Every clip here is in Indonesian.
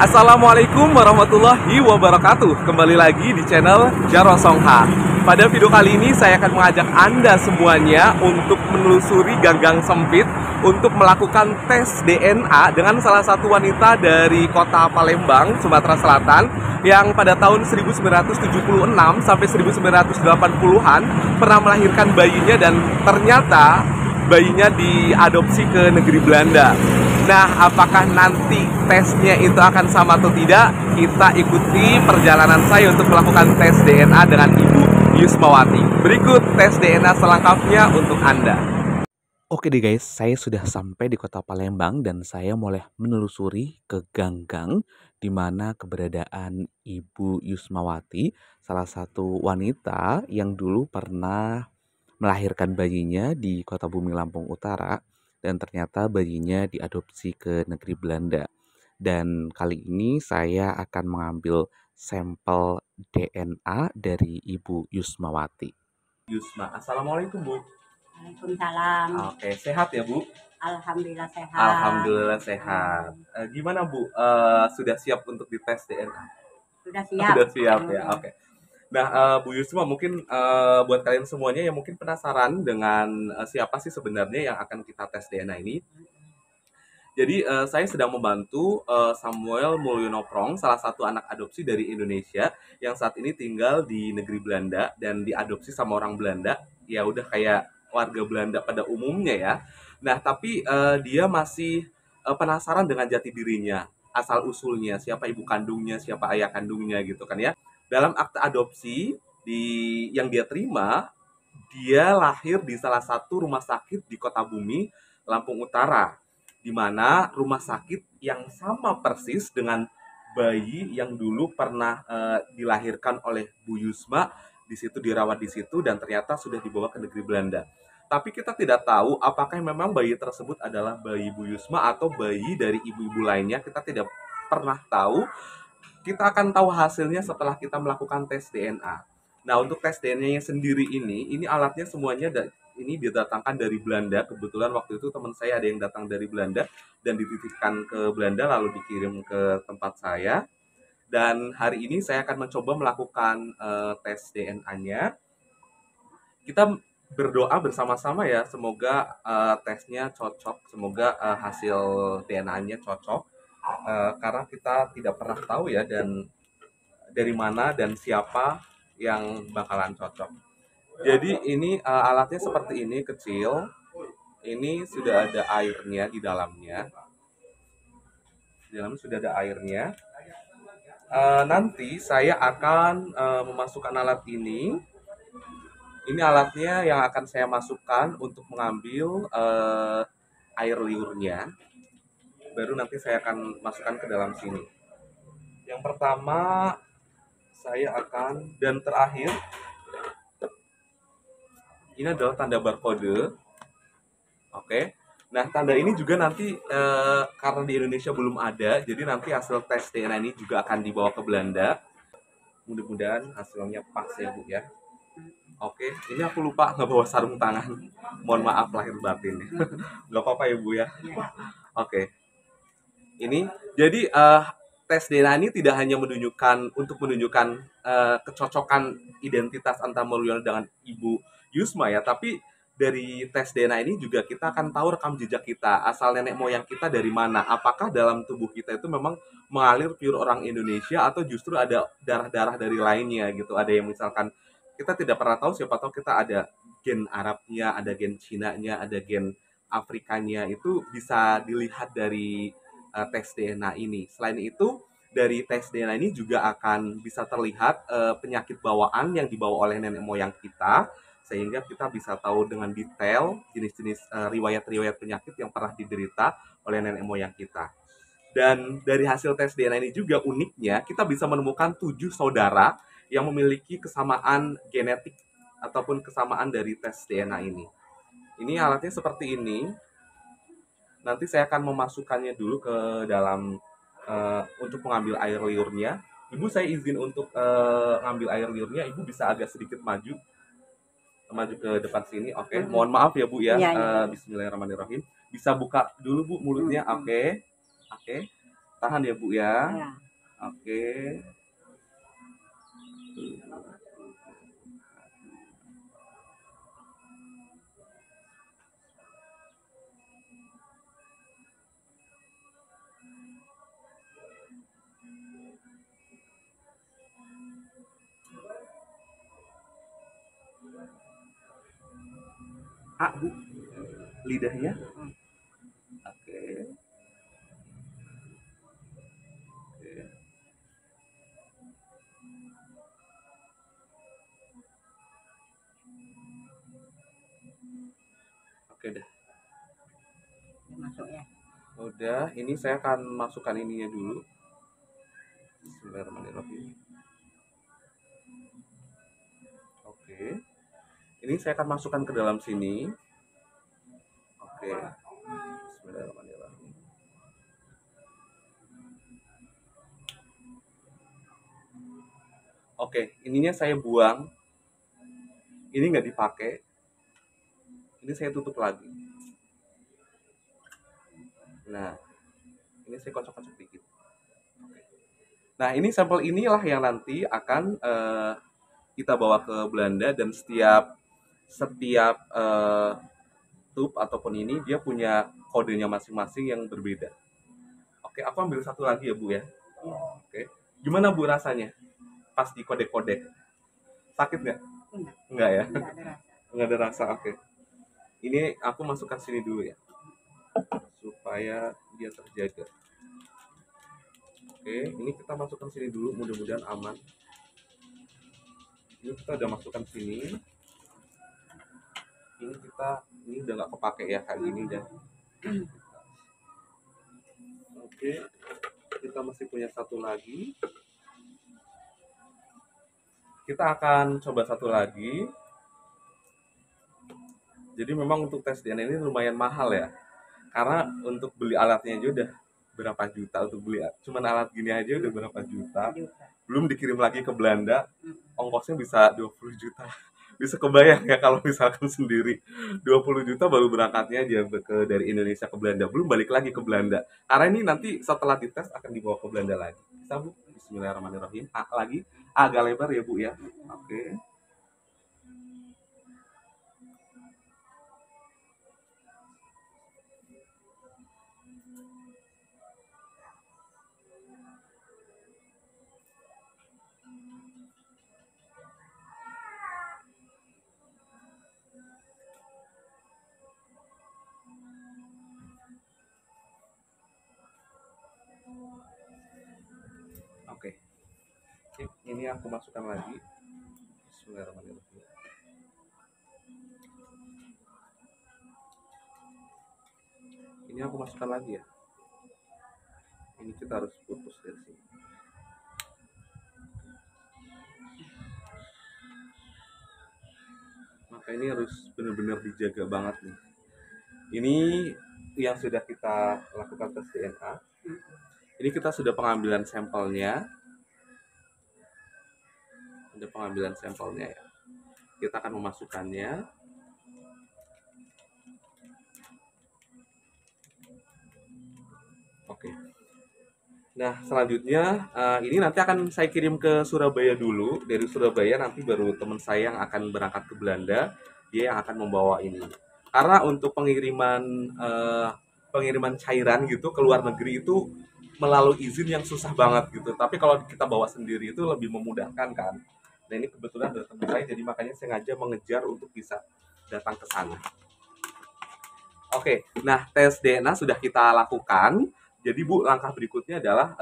Assalamualaikum warahmatullahi wabarakatuh. Kembali lagi di channel Jarwo Songha. Pada video kali ini saya akan mengajak Anda semuanya untuk menelusuri gang-gang sempit untuk melakukan tes DNA dengan salah satu wanita dari kota Palembang, Sumatera Selatan yang pada tahun 1976 sampai 1980-an pernah melahirkan bayinya dan ternyata bayinya diadopsi ke negeri Belanda. Nah, apakah nanti tesnya itu akan sama atau tidak? Kita ikuti perjalanan saya untuk melakukan tes DNA dengan Ibu Yusmawati. Berikut tes DNA selengkapnya untuk Anda. Oke deh guys, saya sudah sampai di kota Palembang dan saya mulai menelusuri ke gang-gang di mana keberadaan Ibu Yusmawati, salah satu wanita yang dulu pernah melahirkan bayinya di Kota Bumi Lampung Utara dan ternyata bayinya diadopsi ke negeri Belanda. Dan kali ini saya akan mengambil sampel DNA dari Ibu Yusmawati. Yusma, Assalamualaikum Bu. Waalaikumsalam. Oke, sehat ya Bu? Alhamdulillah sehat. Alhamdulillah sehat. Gimana Bu? Sudah siap untuk dites DNA? Sudah siap. Sudah siap ya, oke. Nah, Bu Yusma, mungkin buat kalian semuanya yang mungkin penasaran dengan siapa sih sebenarnya yang akan kita tes DNA ini. Jadi, saya sedang membantu Samuel Mulyono Prong, salah satu anak adopsi dari Indonesia yang saat ini tinggal di negeri Belanda dan diadopsi sama orang Belanda. Ya udah kayak warga Belanda pada umumnya ya. Nah, tapi dia masih penasaran dengan jati dirinya, asal usulnya, siapa ibu kandungnya, siapa ayah kandungnya gitu kan ya. Dalam akte adopsi yang dia terima, dia lahir di salah satu rumah sakit di Kota Bumi, Lampung Utara, di mana rumah sakit yang sama persis dengan bayi yang dulu pernah dilahirkan oleh Bu Yusma, di situ dirawat di situ dan ternyata sudah dibawa ke negeri Belanda. Tapi kita tidak tahu apakah memang bayi tersebut adalah bayi Bu Yusma atau bayi dari ibu-ibu lainnya. Kita tidak pernah tahu. Kita akan tahu hasilnya setelah kita melakukan tes DNA. Nah, untuk tes DNA-nya sendiri ini alatnya semuanya ini didatangkan dari Belanda. Kebetulan waktu itu teman saya ada yang datang dari Belanda dan dititipkan ke Belanda lalu dikirim ke tempat saya. Dan hari ini saya akan mencoba melakukan tes DNA-nya. Kita berdoa bersama-sama ya, semoga tesnya cocok, semoga hasil DNA-nya cocok. Karena kita tidak pernah tahu ya dan dari mana dan siapa yang bakalan cocok. Jadi ini alatnya seperti ini, kecil. Ini sudah ada airnya di dalamnya. Di dalamnya sudah ada airnya. Nanti saya akan memasukkan alat ini. Ini alatnya yang akan saya masukkan untuk mengambil air liurnya. Baru nanti saya akan masukkan ke dalam sini. Yang pertama saya akan, dan terakhir ini adalah tanda barcode. Oke. Nah, tanda ini juga nanti karena di Indonesia belum ada, jadi nanti hasil tes DNA ini juga akan dibawa ke Belanda. Mudah-mudahan hasilnya pas ya Bu ya. Oke, ini aku lupa nggak bawa sarung tangan. Mohon maaf lahir batin. Nggak apa-apa ya Bu ya. Oke. Ini jadi tes DNA ini tidak hanya menunjukkan kecocokan identitas antara Mulyono dengan Ibu Yusma ya, tapi dari tes DNA ini juga kita akan tahu rekam jejak kita, asal nenek moyang kita dari mana. Apakah dalam tubuh kita itu memang mengalir pure orang Indonesia atau justru ada darah-darah dari lainnya gitu. Ada yang misalkan kita tidak pernah tahu, siapa tahu kita ada gen Arabnya, ada gen Cinanya, ada gen Afrikanya. Itu bisa dilihat dari tes DNA ini. Selain itu, dari tes DNA ini juga akan bisa terlihat penyakit bawaan yang dibawa oleh nenek moyang kita, sehingga kita bisa tahu dengan detail jenis-jenis riwayat-riwayat penyakit yang pernah diderita oleh nenek moyang kita. Dan dari hasil tes DNA ini juga uniknya, kita bisa menemukan 7 saudara yang memiliki kesamaan genetik ataupun kesamaan dari tes DNA ini. Ini alatnya seperti ini. Nanti saya akan memasukkannya dulu ke dalam untuk mengambil air liurnya. Ibu, saya izin untuk ngambil air liurnya. Ibu bisa agak sedikit maju ke depan sini. Oke. Mohon maaf ya Bu ya. Bismillahirrahmanirrahim. Bisa buka dulu Bu mulutnya. Oke. Tahan ya Bu ya. Ya. Oke. Bu, lidahnya. Oke. Oke. Oke dah. Masuk ya. Udah, ini saya akan masukkan ininya dulu. Bismillahirrahmanirrahim. Oke. Ini saya akan masukkan ke dalam sini. Oke. Bismillahirrahmanirrahim. Oke, ininya saya buang. Ini nggak dipakai. Ini saya tutup lagi. Nah, ini saya kocok-kocok dikit. Oke. Nah, ini sampel inilah yang nanti akan kita bawa ke Belanda, dan setiap tube ataupun ini dia punya kodenya masing-masing yang berbeda. Oke, aku ambil satu lagi ya Bu ya. Oke, gimana Bu rasanya pas di kodek-kodek? Sakit nggak? Enggak ya? Nggak ada rasa. Oke. Ini aku masukkan sini dulu ya, supaya dia terjaga. Oke, ini kita masukkan sini dulu, mudah-mudahan aman. Ini kita udah masukkan sini. Ini udah nggak kepake ya kali ini dan. Oke, kita masih punya satu lagi. Kita akan coba satu lagi. Jadi memang untuk tes DNA ini lumayan mahal ya. Karena untuk beli alatnya aja udah berapa juta untuk beli. Cuman alat gini aja udah berapa juta. Belum dikirim lagi ke Belanda, ongkosnya bisa 20 juta. Bisa kebayang ya kalau misalkan sendiri 20 juta baru berangkatnya aja dari Indonesia ke Belanda, belum balik lagi ke Belanda, karena ini nanti setelah dites akan dibawa ke Belanda lagi. Bisa Bu? Bismillahirrahmanirrahim. Lagi agak lebar ya Bu ya. Oke. Oke. Ini aku masukkan lagi. Bismillahirrahmanirrahim. Ini aku masukkan lagi ya. Ini kita harus putus dari sini. Maka ini harus benar-benar dijaga banget nih. Ini yang sudah kita lakukan tes DNA. Ini kita sudah pengambilan sampelnya. Ada pengambilan sampelnya ya. Kita akan memasukkannya. Oke. Nah, selanjutnya ini nanti akan saya kirim ke Surabaya dulu. Dari Surabaya nanti baru teman saya yang akan berangkat ke Belanda, dia yang akan membawa ini. Karena untuk pengiriman cairan gitu ke luar negeri itu melalui izin yang susah banget gitu. Tapi kalau kita bawa sendiri itu lebih memudahkan kan. Nah, ini kebetulan dari teman saya, jadi makanya sengaja mengejar untuk bisa datang ke sana. Oke, nah tes DNA sudah kita lakukan. Jadi Bu, langkah berikutnya adalah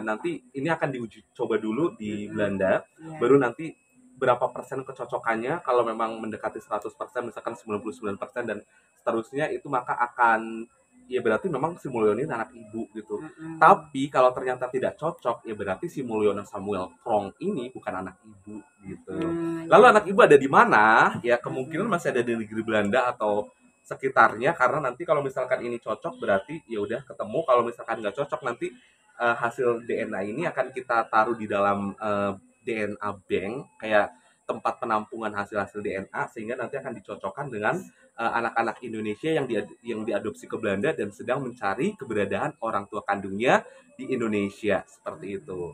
nanti ini akan diuji coba dulu di Belanda, baru nanti berapa persen kecocokannya. Kalau memang mendekati 100%, misalkan 99% dan seterusnya, itu maka akan, ya berarti memang si Mulyono ini anak Ibu gitu. Tapi kalau ternyata tidak cocok, ya berarti si Mulyono Samuel Krong ini bukan anak Ibu gitu. Lalu anak Ibu ada di mana? Ya kemungkinan masih ada di negeri Belanda atau sekitarnya, karena nanti kalau misalkan ini cocok berarti ya udah ketemu, kalau misalkan nggak cocok nanti hasil DNA ini akan kita taruh di dalam DNA bank, kayak tempat penampungan hasil-hasil DNA, sehingga nanti akan dicocokkan dengan anak-anak Indonesia yang diadopsi ke Belanda dan sedang mencari keberadaan orang tua kandungnya di Indonesia seperti itu.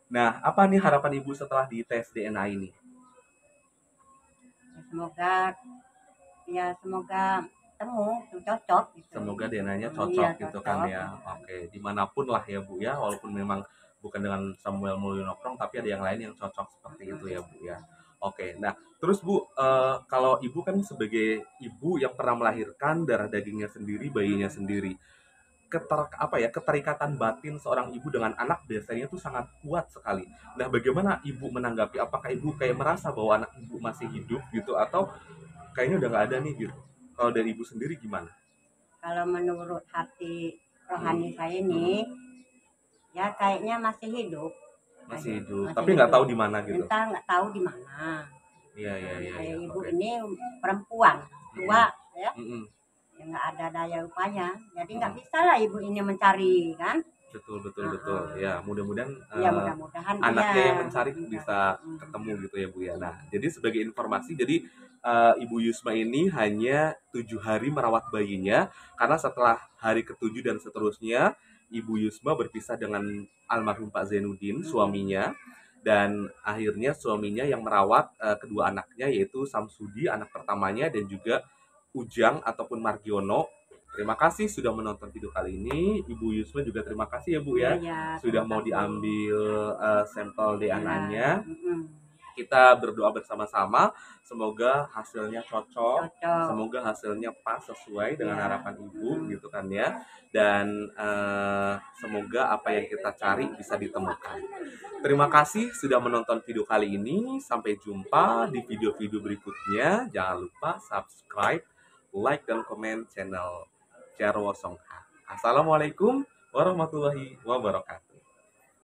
Nah, apa nih harapan Ibu setelah dites DNA ini? Ya, semoga temu tuh cocok gitu. Semoga DNA-nya Iya, cocok gitu kan cocok. ya. Oke, dimanapun lah ya Bu ya, walaupun memang bukan dengan Samuel Mulyonokrong, tapi ada yang lain yang cocok seperti itu ya Bu ya. Oke, nah terus Bu, kalau Ibu kan sebagai ibu yang pernah melahirkan darah dagingnya sendiri, bayinya sendiri, keterikatan batin seorang ibu dengan anak biasanya tuh sangat kuat sekali. Nah, bagaimana Ibu menanggapi? Apakah Ibu kayak merasa bahwa anak Ibu masih hidup gitu, atau kayaknya udah nggak ada nih gitu? Kalau dari Ibu sendiri gimana? Kalau menurut hati Hmm. rohani saya ini, ya kayaknya masih hidup. Masih hidup, Masih tapi nggak tahu hidup. di mana gitu. Entah nggak tahu di mana. Iya, iya, iya, Saya iya. ibu Oke. ini perempuan tua, ya, Mm-mm. ya nggak ada daya upaya. Jadi nggak Mm. bisa lah ibu ini mencari kan. Betul, betul, betul. Heeh. Ya, mudah-mudahan Ya mudah-mudahan anaknya yang iya. mencari bisa ketemu gitu ya Bu ya. Nah, jadi sebagai informasi, jadi Ibu Yusma ini hanya 7 hari merawat bayinya, karena setelah hari ketujuh dan seterusnya Ibu Yusma berpisah dengan almarhum Pak Zainuddin, suaminya, dan akhirnya suaminya yang merawat kedua anaknya, yaitu Samsudi anak pertamanya dan juga Ujang ataupun Margiono. Terima kasih sudah menonton video kali ini. Ibu Yusma juga terima kasih ya Bu Iya, ya, ya, sudah terima mau kasih. diambil sampel Iya, DNA-nya. mm-mm. Kita berdoa bersama-sama, semoga hasilnya cocok, Cocok. semoga hasilnya pas sesuai dengan Iya. harapan Ibu gitu kan ya. Dan semoga apa yang kita cari bisa ditemukan. Terima kasih sudah menonton video kali ini. Sampai jumpa di video-video berikutnya. Jangan lupa subscribe, like, dan komen channel Jarwo Songha. Assalamualaikum warahmatullahi wabarakatuh.